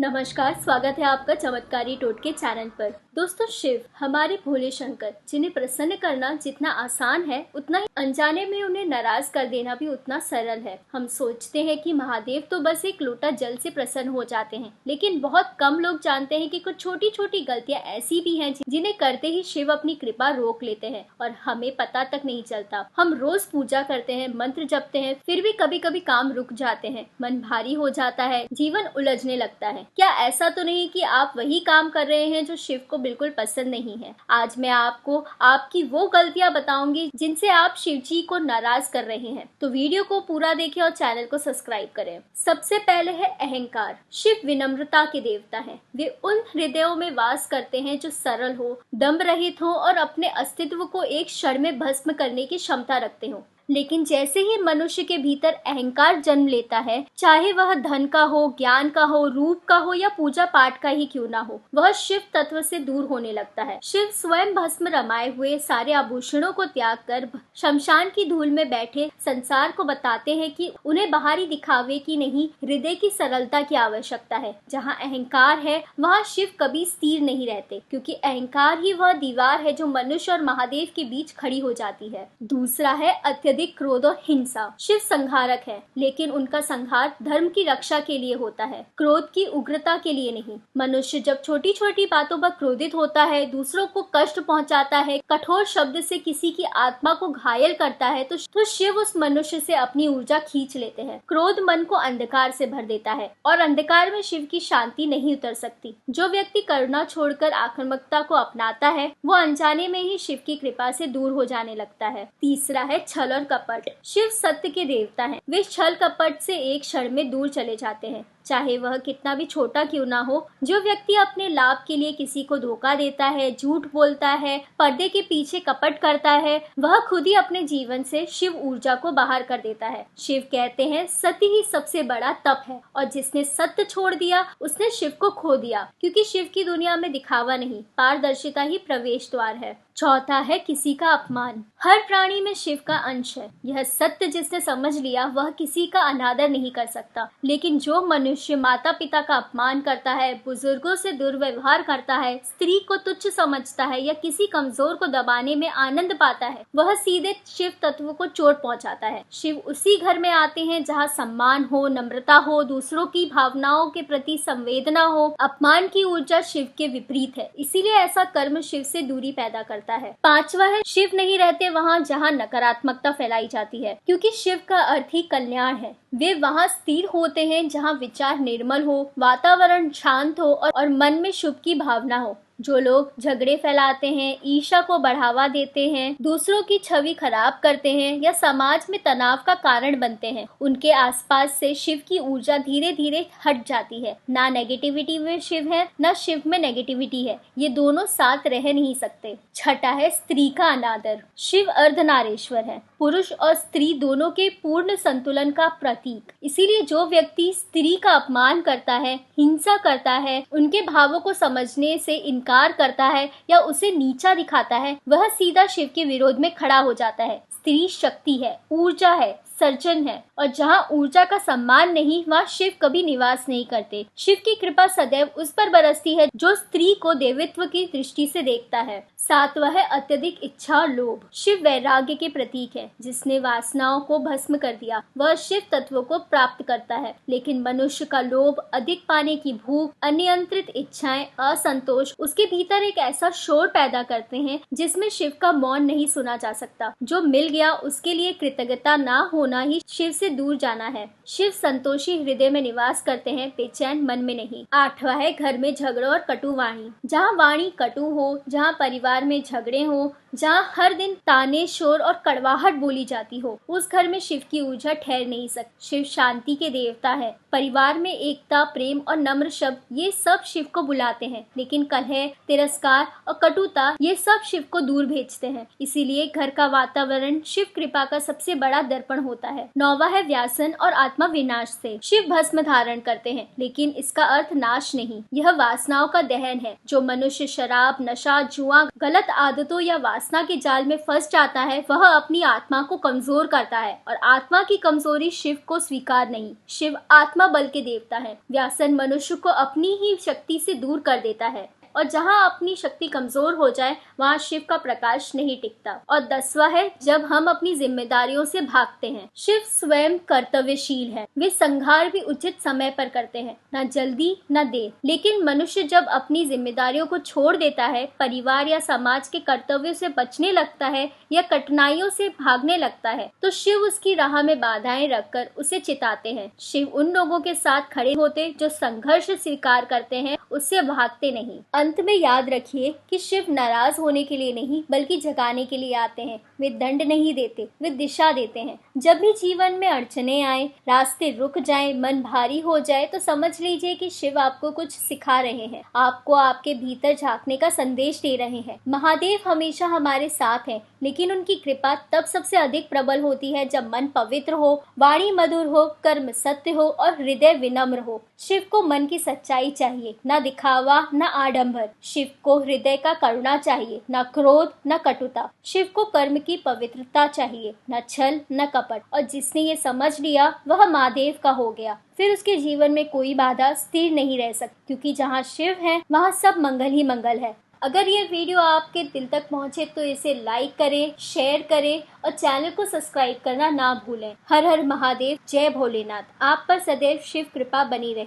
नमस्कार, स्वागत है आपका चमत्कारी टोटके चैनल पर। दोस्तों, शिव हमारे भोले शंकर जिन्हें प्रसन्न करना जितना आसान है, उतना ही अनजाने में उन्हें नाराज कर देना भी उतना सरल है। हम सोचते हैं कि महादेव तो बस एक लोटा जल से प्रसन्न हो जाते हैं, लेकिन बहुत कम लोग जानते हैं कि कुछ छोटी छोटी गलतियां ऐसी भी हैं जिन्हें करते ही शिव अपनी कृपा रोक लेते हैं और हमें पता तक नहीं चलता। हम रोज पूजा करते हैं, मंत्र जपते हैं, फिर भी कभी कभी काम रुक जाते हैं, मन भारी हो जाता है, जीवन उलझने लगता है। क्या ऐसा तो नहीं कि आप वही काम कर रहे हैं जो शिव को बिल्कुल पसंद नहीं है? आज मैं आपको आपकी वो गलतियां बताऊंगी जिनसे आप शिव जी को नाराज कर रहे हैं, तो वीडियो को पूरा देखें और चैनल को सब्सक्राइब करें। सबसे पहले है अहंकार। शिव विनम्रता के देवता हैं। वे उन हृदयों में वास करते हैं जो सरल हो, दम्भ रहित हो और अपने अस्तित्व को एक क्षण में भस्म करने की क्षमता रखते हो। लेकिन जैसे ही मनुष्य के भीतर अहंकार जन्म लेता है, चाहे वह धन का हो, ज्ञान का हो, रूप का हो या पूजा पाठ का ही क्यों ना हो, वह शिव तत्व से दूर होने लगता है। शिव स्वयं भस्म रमाए हुए सारे आभूषणों को त्याग कर शमशान की धूल में बैठे संसार को बताते हैं कि उन्हें बाहरी दिखावे की नहीं, हृदय की सरलता की आवश्यकता है। जहाँ अहंकार है, वहाँ शिव कभी स्थिर नहीं रहते, क्योंकि अहंकार ही वह दीवार है जो मनुष्य और महादेव के बीच खड़ी हो जाती है। दूसरा है अत्यधिक क्रोध और हिंसा। शिव संहारक है, लेकिन उनका संहार धर्म की रक्षा के लिए होता है, क्रोध की उग्रता के लिए नहीं। मनुष्य जब छोटी छोटी बातों पर क्रोधित होता है, दूसरों को कष्ट पहुंचाता है, कठोर शब्द से किसी की आत्मा को घायल करता है, तो शिव उस मनुष्य से अपनी ऊर्जा खींच लेते हैं। क्रोध मन को अंधकार से भर देता है और अंधकार में शिव की शांति नहीं उतर सकती। जो व्यक्ति करुणा छोड़कर आक्रामकता को अपनाता है, वो अनजाने में ही शिव की कृपा से दूर हो जाने लगता है। तीसरा है छल और कपट। शिव सत्य के देवता हैं। वे छल कपट से एक क्षण में दूर चले जाते हैं, चाहे वह कितना भी छोटा क्यों ना हो। जो व्यक्ति अपने लाभ के लिए किसी को धोखा देता है, झूठ बोलता है, पर्दे के पीछे कपट करता है, वह खुद ही अपने जीवन से शिव ऊर्जा को बाहर कर देता है। शिव कहते हैं, सत्य ही सबसे बड़ा तप है, और जिसने सत्य छोड़ दिया उसने शिव को खो दिया, क्योंकि शिव की दुनिया में दिखावा नहीं, पारदर्शिता ही प्रवेश द्वार है। चौथा है किसी का अपमान। हर प्राणी में शिव का अंश है। यह सत्य जिसने समझ लिया, वह किसी का अनादर नहीं कर सकता। लेकिन जो मनुष्य माता पिता का अपमान करता है, बुजुर्गों से दुर्व्यवहार करता है, स्त्री को तुच्छ समझता है या किसी कमजोर को दबाने में आनंद पाता है, वह सीधे शिव तत्व को चोट पहुंचाता है। शिव उसी घर में आते हैं जहाँ सम्मान हो, नम्रता हो, दूसरों की भावनाओं के प्रति संवेदना हो। अपमान की ऊर्जा शिव के विपरीत है, इसीलिए ऐसा कर्म शिव से दूरी पैदा करता है। पांचवा है शिव नहीं रहते वहाँ जहाँ नकारात्मकता फैलाई जाती है, क्योंकि शिव का अर्थ ही कल्याण है। वे वहाँ स्थिर होते हैं जहाँ विचार निर्मल हो, वातावरण शांत हो और मन में शुभ की भावना हो। जो लोग झगड़े फैलाते हैं, ईर्ष्या को बढ़ावा देते हैं, दूसरों की छवि खराब करते हैं या समाज में तनाव का कारण बनते हैं, उनके आसपास से शिव की ऊर्जा धीरे धीरे हट जाती है। ना नेगेटिविटी में शिव है, ना शिव में नेगेटिविटी है। ये दोनों साथ रह नहीं सकते। छठा है स्त्री का अनादर। शिव अर्धनारीश्वर है, पुरुष और स्त्री दोनों के पूर्ण संतुलन का प्रतीक। इसीलिए जो व्यक्ति स्त्री का अपमान करता है, हिंसा करता है, उनके भावों को समझने से इनकार करता है या उसे नीचा दिखाता है, वह सीधा शिव के विरोध में खड़ा हो जाता है। स्त्री शक्ति है, ऊर्जा है, सर्जन है, और जहाँ ऊर्जा का सम्मान नहीं, वहाँ शिव कभी निवास नहीं करते। शिव की कृपा सदैव उस पर बरसती है जो स्त्री को देवत्व की दृष्टि से देखता है। सातवां है अत्यधिक इच्छा और लोभ। शिव वैराग्य के प्रतीक है। जिसने वासनाओं को भस्म कर दिया, वह शिव तत्व को प्राप्त करता है। लेकिन मनुष्य का लोभ, अधिक पाने की भूख, अनियंत्रित इच्छाएं, असंतोष उसके भीतर एक ऐसा शोर पैदा करते हैं जिसमें शिव का मौन नहीं सुना जा सकता। जो मिल गया उसके लिए कृतज्ञता ना होना ही शिव से दूर जाना है। शिव संतोषी हृदय में निवास करते हैं, बेचैन मन में नहीं। आठवां है घर में झगड़ों और कटु वाणी। जहाँ वाणी कटु हो, जहाँ परिवार में झगड़े हो, जहाँ हर दिन ताने, शोर और कड़वाहट बोली जाती हो, उस घर में शिव की ऊर्जा ठहर नहीं सकती। शिव शांति के देवता है। परिवार में एकता, प्रेम और नम्र शब्द, ये सब शिव को बुलाते हैं। लेकिन कलह, तिरस्कार और कटुता, ये सब शिव को दूर भेजते हैं। इसीलिए घर का वातावरण शिव कृपा का सबसे बड़ा दर्पण होता है। 9वां है व्यसन और आत्मा विनाश से। शिव भस्म धारण करते हैं, लेकिन इसका अर्थ नाश नहीं, यह वासनाओं का दहन है। जो मनुष्य शराब, नशा, जुआ, गलत आदतों या वासना के जाल में फंस जाता है, वह अपनी आत्मा को कमजोर करता है, और आत्मा की कमजोरी शिव को स्वीकार नहीं। शिव आत्मा बल के देवता है। व्यसन मनुष्य को अपनी ही शक्ति से दूर कर देता है, और जहाँ अपनी शक्ति कमजोर हो जाए वहाँ शिव का प्रकाश नहीं टिकता। और 10वां है जब हम अपनी जिम्मेदारियों से भागते हैं। शिव स्वयं कर्तव्यशील है। वे संहार भी उचित समय पर करते हैं, न जल्दी न देर। लेकिन मनुष्य जब अपनी जिम्मेदारियों को छोड़ देता है, परिवार या समाज के कर्तव्यों से बचने लगता है या कठिनाइयों से भागने लगता है, तो शिव उसकी राह में बाधाएं रखकर उसे चिताते हैं। शिव उन लोगों के साथ खड़े होते जो संघर्ष स्वीकार करते हैं, उससे भागते नहीं। अंत में याद रखिए कि शिव नाराज होने के लिए नहीं, बल्कि जगाने के लिए आते हैं। वे दंड नहीं देते, वे दिशा देते हैं। जब भी जीवन में अड़चने आए, रास्ते रुक जाएं, मन भारी हो जाए, तो समझ लीजिए कि शिव आपको कुछ सिखा रहे हैं, आपको आपके भीतर झांकने का संदेश दे रहे हैं। महादेव हमेशा हमारे साथ हैं, लेकिन उनकी कृपा तब सबसे अधिक प्रबल होती है जब मन पवित्र हो, वाणी मधुर हो, कर्म सत्य हो और हृदय विनम्र हो। शिव को मन की सच्चाई चाहिए, न दिखावा न आडंबर। शिव को हृदय का करुणा चाहिए, न क्रोध न कटुता। शिव को कर्म की पवित्रता चाहिए, न छल न कपट। और जिसने ये समझ लिया वह महादेव का हो गया। फिर उसके जीवन में कोई बाधा स्थिर नहीं रह सकती, क्योंकि जहाँ शिव है वहाँ सब मंगल ही मंगल है। अगर ये वीडियो आपके दिल तक पहुँचे तो इसे लाइक करें, शेयर करें और चैनल को सब्सक्राइब करना ना भूलें। हर हर महादेव, जय भोलेनाथ। आप पर सदैव शिव कृपा बनी रहे।